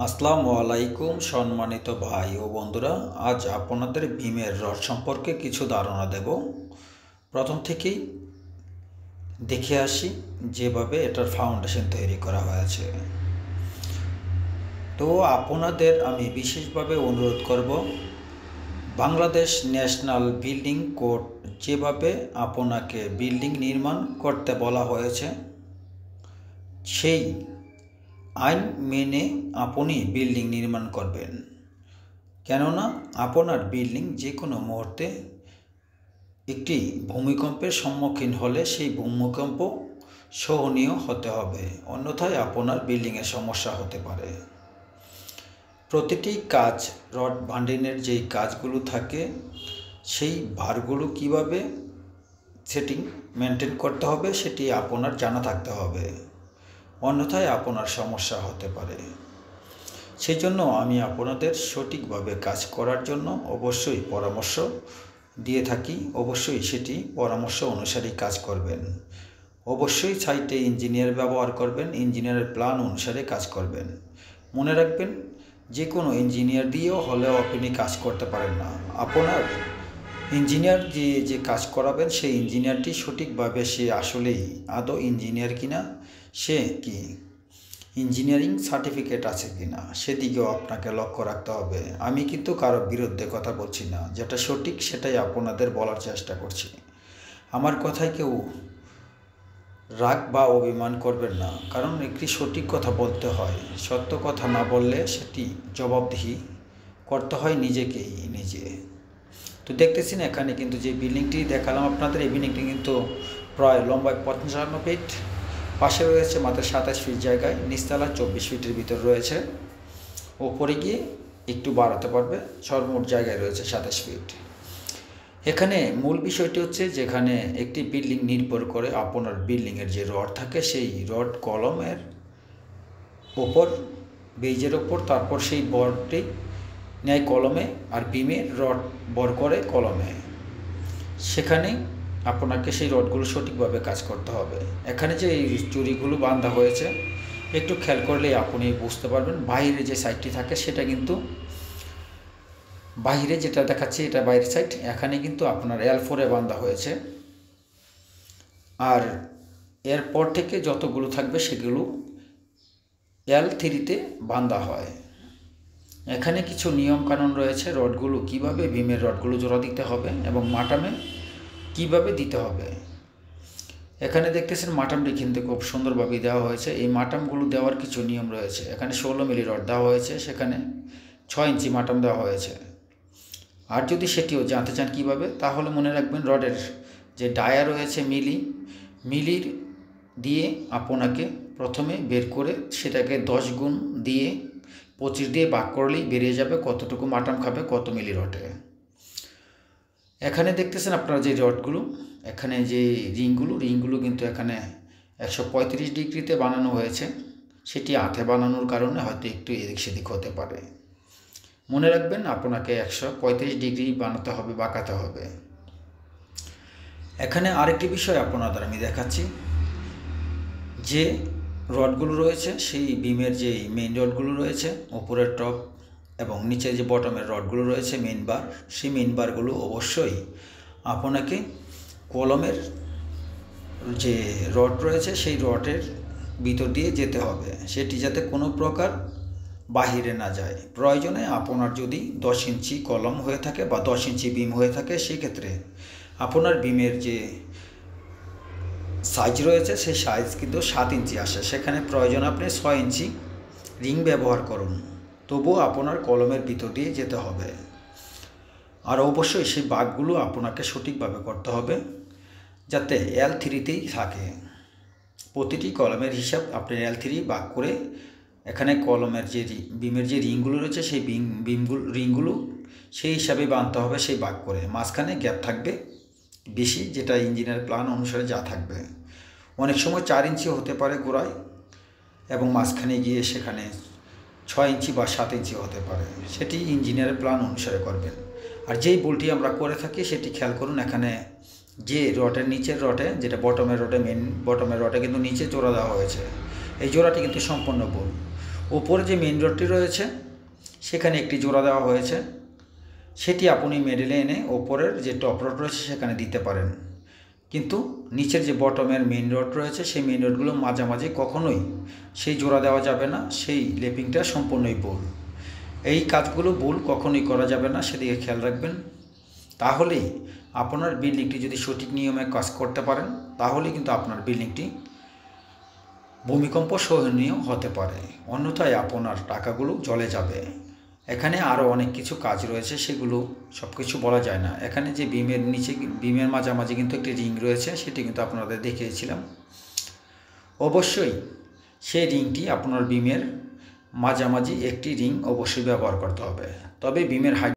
আসসালামু আলাইকুম সম্মানিত ভাই ও বন্ধুরা, আজ আপনাদের বিমের রড সম্পর্কে কিছু ধারণা দেব। প্রথম থেকেই দেখে আসি যেভাবে এটার ফাউন্ডেশন তৈরি করা হয়েছে। তো আপনাদের আমি বিশেষভাবে অনুরোধ করব, বাংলাদেশ ন্যাশনাল বিল্ডিং কোড যেভাবে আপনাকে বিল্ডিং নির্মাণ করতে বলা হয়েছে সেই আইন মেনে আপনি বিল্ডিং নির্মাণ করবেন। কেননা আপনার বিল্ডিং যে কোনো মুহূর্তে একটি ভূমিকম্পের সম্মুখীন হলে সেই ভূমিকম্প সহনীয় হতে হবে, অন্যথায় আপনার বিল্ডিংয়ের সমস্যা হতে পারে। প্রতিটি কাজ, রড বান্ডিংয়ের যেই কাজগুলো থাকে সেই ভারগুলো কিভাবে সেটিং মেনটেন করতে হবে সেটি আপনার জানা থাকতে হবে, অন্যথায় আপনার সমস্যা হতে পারে। সেই জন্য আমি আপনাদের সঠিকভাবে কাজ করার জন্য অবশ্যই পরামর্শ দিয়ে থাকি। অবশ্যই সেটি পরামর্শ অনুসারে কাজ করবেন। অবশ্যই সাইটে ইঞ্জিনিয়ার ব্যবহার করবেন, ইঞ্জিনিয়ারের প্ল্যান অনুসারে কাজ করবেন। মনে রাখবেন, যে কোনো ইঞ্জিনিয়ার দিয়েও হলেও আপনি কাজ করতে পারেন না। আপনার ইঞ্জিনিয়ার দিয়ে যে কাজ করাবেন সেই ইঞ্জিনিয়ারটি সঠিকভাবে সে আসলেই আদৌ ইঞ্জিনিয়ার কিনা, সে কি ইঞ্জিনিয়ারিং সার্টিফিকেট আছে কিনা সেদিকেও আপনাকে লক্ষ্য রাখতে হবে। আমি কিন্তু কারো বিরুদ্ধে কথা বলছি না, যেটা সঠিক সেটাই আপনাদের বলার চেষ্টা করছি। আমার কথায় কেউ রাগ বা অভিমান করবেন না, কারণ একটি সঠিক কথা বলতে হয়। সত্য কথা না বললে সেটি জবাবদিহি করতে হয় নিজেকেই নিজে। তো দেখতেছি না, এখানে কিন্তু যে বিল্ডিংটি দেখালাম আপনাদের, এই বিল্ডিংটি কিন্তু প্রায় লম্বায় 55 ফিট, পাশে রয়েছে মাত্র 27 ফিট জায়গায়, নিচতলা 24 ফিটের ভিতর রয়েছে, ওপরে গিয়ে একটু বাড়াতে পারবে, সর্বমোট জায়গায় রয়েছে 27 ফিট। এখানে মূল বিষয়টি হচ্ছে, যেখানে একটি বিল্ডিং নির্ভর করে আপনার বিল্ডিংয়ের যে রড থাকে সেই রড কলমের ওপর, বেজের ওপর, তারপর সেই বরটি নেয় কলমে, আর বিমের রড বর করে কলমে। সেখানে আপনাকে সেই রডগুলো সঠিকভাবে কাজ করতে হবে। এখানে যে এই চুরিগুলো বাঁধা হয়েছে একটু খেয়াল করলেই আপনি বুঝতে পারবেন। বাইরে যে সাইডটি থাকে সেটা কিন্তু, বাইরে যেটা দেখাচ্ছে এটা বাইরের সাইড, এখানে কিন্তু আপনার L4-এ বাঁধা হয়েছে, আর এরপর থেকে যতগুলো থাকবে সেগুলো L3-তে বাঁধা হয়। এখানে কিছু নিয়মকানুন রয়েছে, রডগুলো কিভাবে, বিমের রডগুলো জোড়া দিতে হবে এবং মাটামে কিভাবে দিতে হবে। এখানে দেখতেছেন মাটামটি কিন্তু খুব সুন্দরভাবে দেওয়া হয়েছে। এই মাটামগুলো দেওয়ার কিছু নিয়ম রয়েছে। এখানে 16 মিলি রড দেওয়া হয়েছে, সেখানে 6 ইঞ্চি মাটাম দেওয়া হয়েছে। আর যদি সেটিও জানতে চান কিভাবে, তাহলে মনে রাখবেন রডের যে ডায়া রয়েছে মিলির দিয়ে আপনাকে প্রথমে বের করে সেটাকে 10 গুণ দিয়ে 25 দিয়ে ভাগ করলেই বেরিয়ে যাবে কতটুকু মাটাম খাবে কত মিলি রডে। এখানে দেখতেছেন আপনারা যে রডগুলো, এখানে যে রিংগুলো কিন্তু এখানে 135 ডিগ্রিতে বানানো হয়েছে। সেটি হাতে বানানোর কারণে হয়তো একটু এদিক সেদিক হতে পারে। মনে রাখবেন, আপনাকে 135 ডিগ্রি বানাতে হবে, বাঁকাতে হবে। এখানে আরেকটি বিষয় আপনাদের আমি দেখাচ্ছি, যে রডগুলো রয়েছে সেই বিমের যে মেইন রডগুলো রয়েছে, ওপরের টপ এবং নিচে যে বটমের রডগুলো রয়েছে মেইন বার, সেই মেইন বারগুলো অবশ্যই আপনাকে কলমের যে রড রয়েছে সেই রডের ভিতর দিয়ে যেতে হবে, সেটি যাতে কোনো প্রকার বাহিরে না যায়। প্রয়োজনে আপনার যদি 10 ইঞ্চি কলম হয়ে থাকে বা 10 ইঞ্চি বিম হয়ে থাকে, সেক্ষেত্রে আপনার বিমের যে সাইজ রয়েছে সেই সাইজ কিন্তু 7 ইঞ্চি আসে, সেখানে প্রয়োজন আপনি 6 ইঞ্চি রিং ব্যবহার করুন, তবুও আপনার কলমের ভিতর দিয়ে যেতে হবে। আর অবশ্যই সেই বাঁকগুলো আপনাকে সঠিকভাবে করতে হবে যাতে L3-তেই থাকে। প্রতিটি কলমের হিসাব আপনি L3 বাঁক করে, এখানে কলমের যে বিমের যে রিংগুলো রয়েছে সেই রিংগুলো সেই হিসাবে বাঁধতে হবে, সেই বাঁক করে। মাঝখানে গ্যাপ থাকবে বেশি, যেটা ইঞ্জিনিয়ার প্ল্যান অনুসারে যা থাকবে। অনেক সময় 4 ইঞ্চি হতে পারে গোড়ায়, এবং মাঝখানে গিয়ে সেখানে 6 ইঞ্চি বা 7 ইঞ্চি হতে পারে, সেটি ইঞ্জিনিয়ারের প্ল্যান অনুসারে করবেন। আর যেই ভুলটি আমরা করে থাকি সেটি খেয়াল করুন, এখানে যে রডের নিচের রডে, যেটা বটমের রডে, মেন বটমের রডে কিন্তু নিচে জোড়া দেওয়া হয়েছে, এই জোড়াটি কিন্তু সম্পূর্ণ ভুল। ওপরে যে মেইন রডটি রয়েছে সেখানে একটি জোড়া দেওয়া হয়েছে, সেটি আপনি মিডলে এনে ওপরের যে টপ রড রয়েছে সেখানে দিতে পারেন। কিন্তু নিচের যে বটমের মেইন রড রয়েছে সেই মেইন রডগুলো মাঝামাঝি কখনোই সেই জোড়া দেওয়া যাবে না, সেই লেপিংটা সম্পূর্ণই ভুল। এই কাজগুলো ভুল কখনোই করা যাবে না, সেদিকে খেয়াল রাখবেন। তাহলেই আপনার বিল্ডিংটি যদি সঠিক নিয়মে কাজ করতে পারেন তাহলে কিন্তু আপনার বিল্ডিংটি ভূমিকম্প সহনীয় হতে পারে, অন্যথায় আপনার টাকাগুলো জলে যাবে। এখানে আরও অনেক কিছু কাজ রয়েছে, সেগুলো সব কিছু বলা যায় না। এখানে যে বিমের নিচে বিমের মাঝামাঝি কিন্তু একটি রিং রয়েছে, সেটি কিন্তু আপনাদের দেখিয়েছিলাম। অবশ্যই সেই রিংটি আপনার বিমের মাঝামাঝি একটি রিং অবশ্যই ব্যবহার করতে হবে, তবে বিমের হাইট